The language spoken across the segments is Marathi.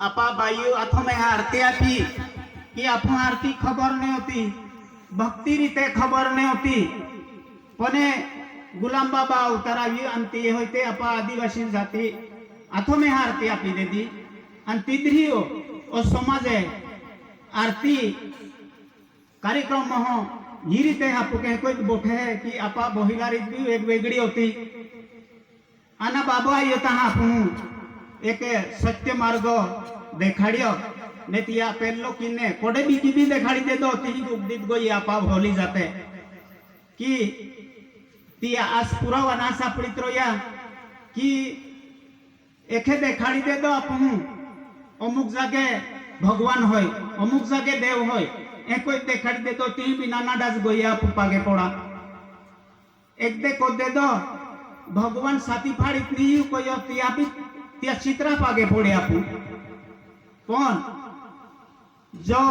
आपा बायु अथो में आरती आपी कि आपो आरती खबर नहीं होती, भक्ति रीते खबर नहीं होती। पने गुलाम बाबा अवतारावी अंती होते आपा आदिवासी जाती अथो में आरती आपी दे दी आणि तिद्री ओ समाजे आरती कार्यक्रम हो ही रीते आपको कहीं कोई बोठे है कि आपा बहिला रीति एक वेगड़ी होती आना बाबा ये तहा आपू एक सत्य मार्ग देखाड़ियो ने तिया पेलो किने कोडे भी देखाड़ी दे दो ती उपदित गई आपा भोली जाते कि तिया आज पूरा वना सापड़ित रोया कि एके देखाड़ी दे दो आपू अमुक जागे भगवान होय अमुक जागे देव होय ए कोई देखाड़ी दे दो ती बिना ना डास गई आप पागे पड़ा एक दे को दे दो भगवान साथी फाड़ित नहीं कोई तिया भी तिया चित्रा पागे पड़े आपू पण जो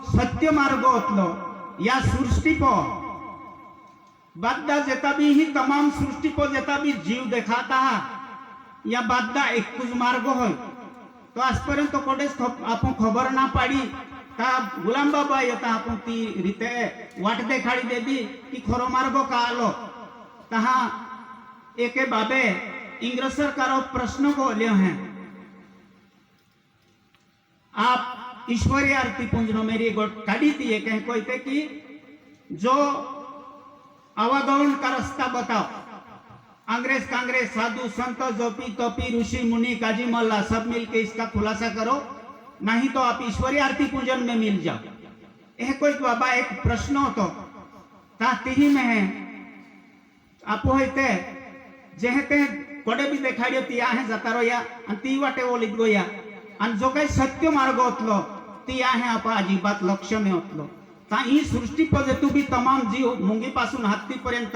सत्य मार्ग होतलो या सृष्टि पो बाददा जेता भी ही तमाम सृष्टि को जेता भी जीव देखाता है या बाददा एक कुछ मार्ग हो तो आजपर्यंत कोडेस आपण खबर ना पाड़ी ता गुलाम बाबा येता आपण ती रीते वाट देखाड़ी दे दी कि खरो मार्ग का आलो तहा एके बाबे इंग्रज सरकार प्रश्न को लियो हैं आप ईश्वरीय आरती पुंजनो मेरी गोट काढ़ी थी ये कहीं कोई थे कि जो आवागमन का रास्ता बताओ अंग्रेज कांग्रेस साधु संत जोपी तोपी ऋषि मुनि काजी मल्ला सब मिलके इसका खुलासा करो नहीं तो आप ईश्वरीय आरती पूजन में मिल जाओ। यह कोई बाबा एक प्रश्न हो तो ताती में है आप होते जेहते कोडे भी देखाड़ियो तिया है जाता रो या ती वाटे ओलित गोया आणि जो काही सत्य मार्ग होतलो ती आहे आपा अजिबात लक्ष में होतलो ता ही सृष्टि पर जेतु भी तमाम जीव मुंगी पासून हत्ती पर्यंत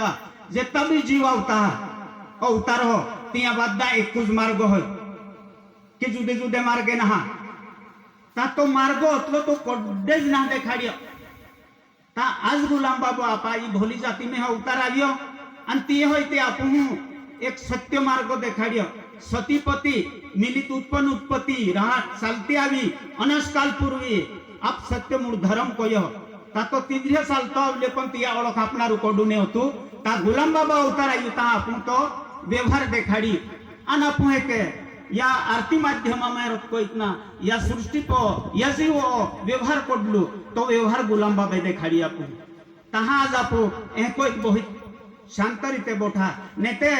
जेता भी जीव अवतार हो तिया बाददा एकूच मार्ग हो कि जुदे जुदे मार्गे ना ता तो मार्ग होतलो तो कोडेज ना देखाड़ियो ता आज गुलाम बाबा आपा ई भोली जाती में अवतार आवियो आणि ती होते आपू एक सत्य मार्ग देखाड़ियो सतीपति मिलित उत्पन्न उत्पत्ति राहत चालती आवी अनस्काल पूर्वी आप सत्य मूळ धर्म कोयो ता तो तिद्रिय चालतो आवले पण तिया ओळख आपणारू कोडूने होतू ता गुलाम बाबा अवतार आयु ता आपण तो व्यवहार देखाड़ी अन आपू एक या आरती माध्यम में को इतना या सृष्टि को या जीव व्यवहार कोडलू तो व्यवहार गुलाम बाबा देखाड़ी आपू तहा आज आपू ए कोई बहुत शांत रीते बोठा नेते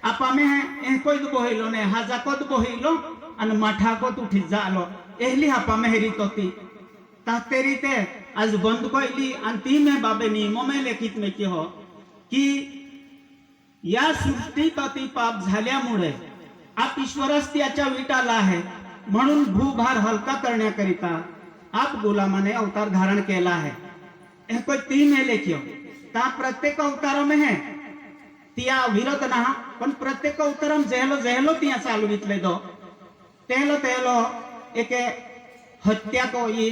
आपा में ए कोई बोहिलो ने हाजा को बोहिलो अन माठा को उठी जालो एहली आपा में हेरी तोती ताते रीते आज बंद कोइली अन ती में बाबे नियमो में लेखित में की हो कि या सृष्टी तती पाप झाल्यामुळे आप ईश्वरच त्याच्या विटाला आहे म्हणून भूभार हलका करण्याकरिता आप गुलामाने अवतार धारण केला है ए कोई तीन है लेखियो ता प्रत्येक अवतार में है तिया विरोध ना पण प्रत्येक अवतारम जहलो जहलो तिया चालवितले दो तेलो तेलो एक हत्या को ये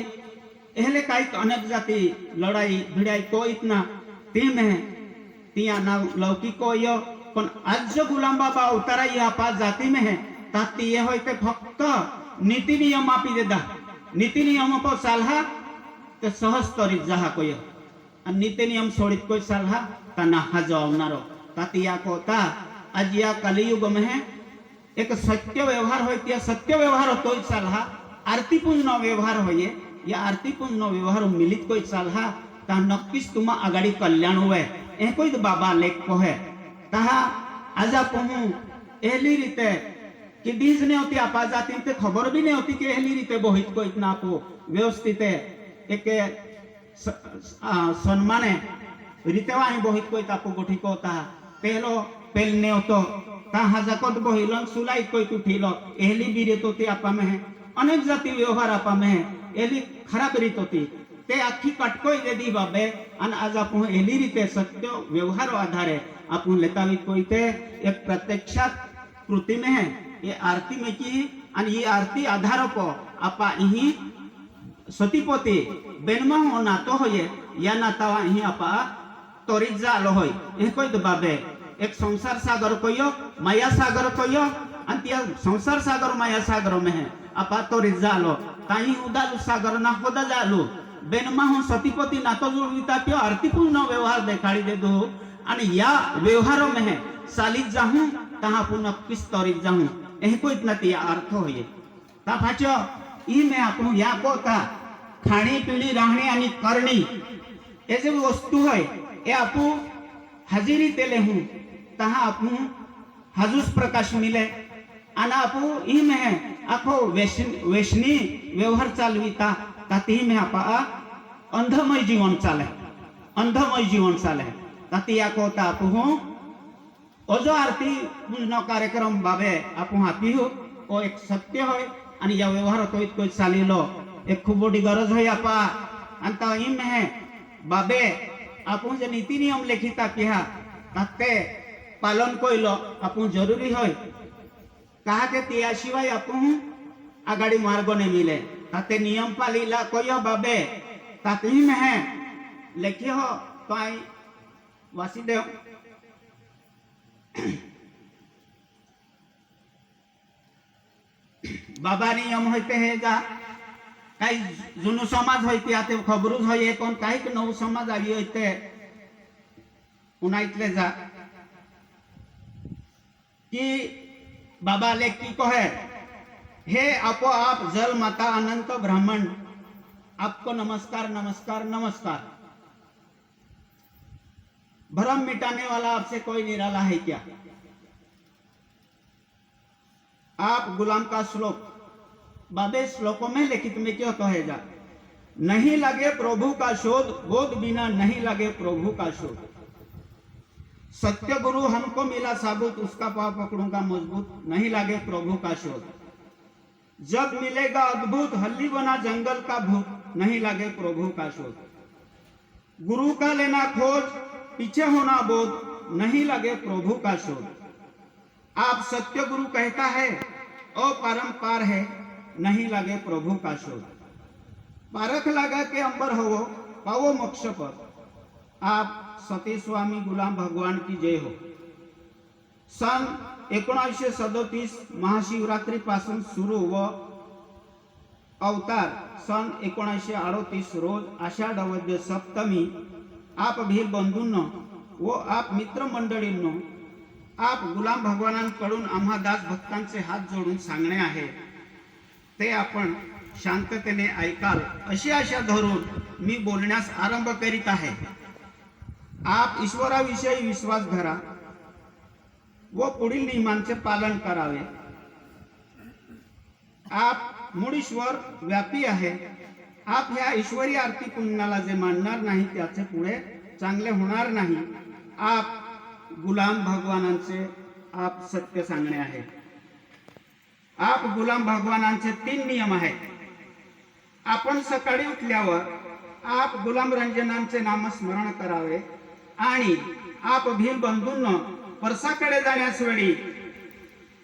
एहले काई अनेक जाति लड़ाई भिड़ाई को इतना ती में तिया ना लौकिक को यो पण आज जो गुलाम बाबा अवतारा या पाच जाती में है ताती ये होते फक्त नीति नियम आपी देदा नीति नियम को सालहा ते सहज तरीत जहा कोय नीति नियम सोडित कोई सालहा तना हजावनारो तातिया को ता आज या कलियुग में है एक सत्य व्यवहार होय सत्य व्यवहार होतो सालहा आरती पूर्ण व्यवहार होय या आरती पूर्ण व्यवहार मिलित कोई सालहा ता नक्कीच तुमा आगाडी कल्याण होय ए कोई बाबा लेख को है तहा आज आपू एहली रीते कि बीज नहीं होती आपा जाती ते खबर भी नहीं होती कि एहली रीते बोहित को इतना आपको व्यवस्थित एक सम्माने रीते वाही बोहित को आपको गोठी को होता पहलो पेलने होतो ता हजाकत बोहिलन सुलाई कोई उठिलो एहली भी रीत होती आपा में है अनेक जाति व्यवहार आपा में है एहली खराब रीत होती ते आखी कटकोई दे दी बाबे अन आज आपू एहली रीते सत्य व्यवहार आधारे आपू लेतावी कोई ते एक प्रत्यक्षात कृति में है ये आरती में की अन ये आरती आधार को आपा यही सतीपति बेनमा हो नातो होये या नाता यही आपा तोरित जालो होय ए कोई तो बाबे एक संसार सागर कोयो माया सागर कोयो अंतिया संसार सागर माया सागर में है आपा तो रिजालो ताई उदालु सागर ना होदा जालो बेनमा हूँ सतीपति नातो जुड़विता त्यो आरतीपूर्ण व्यवहार देखाड़ी दे दो आणि या व्यवहारों में है सालित जाऊं तहाँ पुनः किस तौरीत जाऊं यही को इतना तिया अर्थ होइए ता भाचो ई में आपणु या को ता खाणी पिणी राहणी आणि करणी ऐसे वस्तु है ये आपू हाजिरी तेले हूँ तहाँ आपू हजुस प्रकाश मिले आना आपू ई में है आखो वेशनी व्यवहार चालविता ताती में आपा अंधमय जीवन चाले ताती या को ता आपू हूँ ओजो आरती पूजन कार्यक्रम बाबे आपू हापी हो ओ एक सत्य है आणि या व्यवहार तो इतको चालिलो एक खूब बड़ी गरज है आपा अंता ई में है बाबे आपण जे नीति नियम लेखिता किहा ताते पालन कइलो आपण जरूरी होय कहा के तिया शिवाय आपण आगाड़ी मार्ग ने मिले ताते नियम पालीला कयो बाबे ताते में है लेखि हो पाई वासुदेव बाबा नियम होते है जा काही जुनू समाज होती आते खबरूच होय पण काही नऊ समाज आली होते उन्हाइतले जा कि बाबा लेख की कहे हे आपो आप जल माता अनंत ब्राह्मण आपको नमस्कार नमस्कार नमस्कार भ्रम मिटाने वाला आपसे कोई निराला है क्या आप गुलाम का श्लोक बाबे श्लोकों में लिखित में क्यों कहेगा नहीं लगे प्रभु का शोध बोध बिना नहीं लगे प्रभु का शोध सत्य गुरु हमको मिला साबुत उसका पाव पकड़ूंगा मजबूत नहीं लगे प्रभु का शोध जब मिलेगा अद्भुत हल्ली बना जंगल का भूत नहीं लगे प्रभु का शोध गुरु का लेना खोज पीछे होना बोध नहीं लगे प्रभु का शोध आप सत्य गुरु कहता है अपरंपार है नहीं लगे प्रभु का शोध पारख लगा के अंबर हो पावो मोक्ष पर आप सती स्वामी गुलाम भगवान की जय हो सन 1937 महाशिवरात्री पासून सुरू व अवतार सन 1938 रोज आषाढ वद्य सप्तमी आप भील बंधूंनो व आप मित्र मंडळींनो आप गुलाम भगवानांकडून आम्हा दास भक्तांचे हात जोडून सांगणे आहे ते आपण शांततेने ऐकाल अशी आशा धरून मी बोलण्यास आरंभ करीत आहे आप ईश्वराविषयी विश्वास धरा व पुढील नियमांचे पालन करावे आप मूळ ईश्वर व्यापी आहे आप ह्या ईश्वरी आरती पुण्याला जे मानणार नाही त्याचे पुढे चांगले होणार नाही आप गुलाम भगवानांचे आप सत्य सांगणे आहे आप गुलाम भगवानांचे 3 नियम आहेत आपण सकाळी उठल्यावर आप गुलाम रंजनांचे नामस्मरण करावे आणि आप भील बंधूंनो परसाकडे जाण्यास वेळी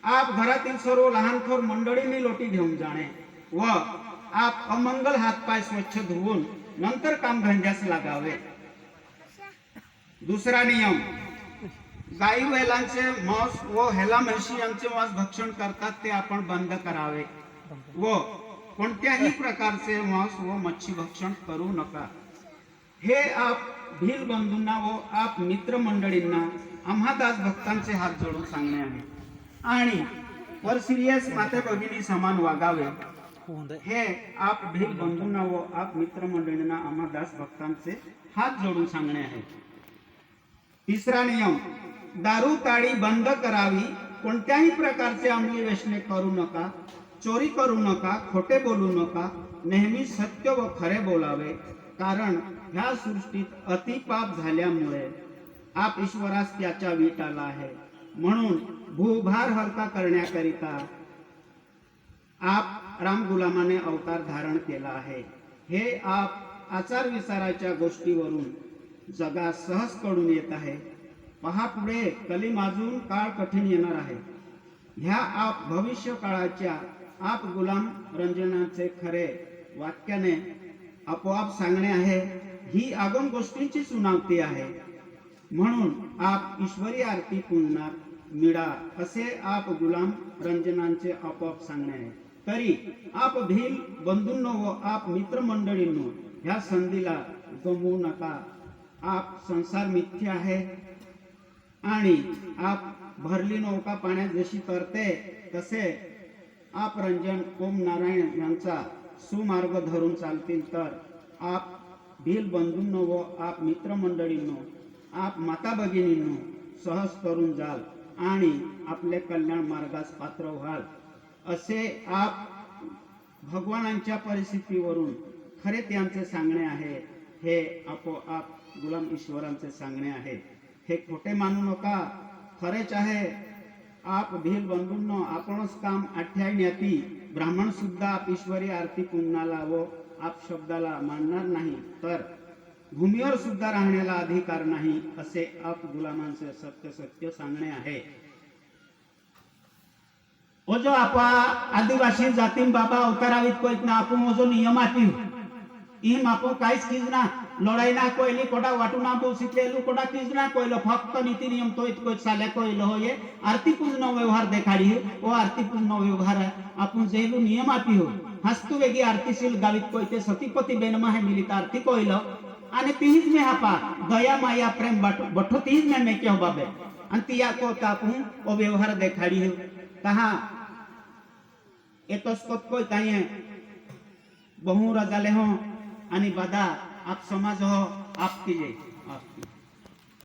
आप घरातील सर्व लहान थोर मंडळींनी लोटी घेऊन जाणे व आप अमंगल हातपाय स्वच्छ धुवून नंतर काम धंद्यास लागावे दुसरा नियम गाई बैलांचे मांस व हेला म्हशी यांचे मांस भक्षण करतात ते आपण बंद करावे व कोणत्याही प्रकारचे मांस व मच्छी भक्षण करू नका हे आप भील बंधूंना व आप मित्र मंडळींना आम्हा दास भक्तांचे हात जोडून सांगणे आहे आणि वर सिरियस माते भगिनी समान वागावे हे आप भील बंधूंना व आप मित्र मंडळींना आम्हा दास भक्तांचे हात जोडून सांगणे आहे तिसरा नियम दारू ताडी बंद करावी कोणत्याही प्रकारचे अंमली व्यसने करू नका चोरी करू नका खोटे बोलू नका नेहमी सत्य व खरे बोलावे कारण ह्या सृष्टीत अतिपाप झाल्यामुळे आप ईश्वरास त्याच्या वीट आला आहे म्हणून भूभार हलका करण्याकरिता आप राम गुलामाने अवतार धारण केला आहे हे आप आचार विचाराच्या गोष्टीवरून जगात सहज कळून येत आहे पहा पुढे कलिमाजून काळ कठीण येणार आहे ह्या आप भविष्य काळाच्या आप गुलाम रंजनाचे खरे वाक्याने आपोआप सांगणे आहे ही आगम गोष्टींची सुनावती आहे म्हणून आप ईश्वरी आरती पुनणार मिळा असे आप गुलाम रंजनांचे आपोआप सांगणे आहे तरी आप भील बंधूंनो व आप मित्रमंडळींनो ह्या संधीला गमवू नका. आप संसार मिथ्य आहे आणि आप भरली नौका पाण्यात जशी तरते तसे आप रंजन ओम नारायण यांचा सुमार्ग धरून चालतील तर आप भील बंधूंनो व आप मित्रमंडळींनो आप माता भगिनींनो सहज करून जाल आणि आपले कल्याण मार्गास पात्र व्हाल. असे आप भगवानांच्या परिस्थितीवरून खरे त्यांचे सांगणे आहे. हे आपोआप गुलाम ईश्वरांचे सांगणे आहे. हे खोटे मानू नका, खरेच आहे. आप भील बंधूंनो आपणच काम आठ्याण्याती ब्राह्मण सुद्धा आप ईश्वरी आरती पुण्याला व आप शब्दाला मानणार नाही तर भूमीवर सुद्धा राहण्याला अधिकार नाही असे आप गुलामांचे सत्य सत्य सांगणे आहे. ओजो आपा आदिवासी जातीम बाबा अवतारावित कोईत ना आपण ओजो नियम आती इम आपो काहीच कीज ना लढाई ना कोयली कोडा वाटू ना बोसितलेलू कोडा कीज ना कोयलो फक्त नीती नियम तो कोई साल्या कोयलो हो ये आरती पूर्ण व्यवहार देखाडी ओ आरती पूर्ण व्यवहार आपण जेलू नियम आती हो हस्तु वेगी आरतीशील गावित कोयते सतीपती बेनमा है मिलित आरती कोयलो आणि तीच में हापा दया माया प्रेम बठो तीच में मेके हो बाबे आणि तिया को तापू ओ व्यवहार देखाडी हो कहा एतोस्कोत कोई ताई बहु रजाले हो आणि बदा आप समाज हो आप कीजिए आप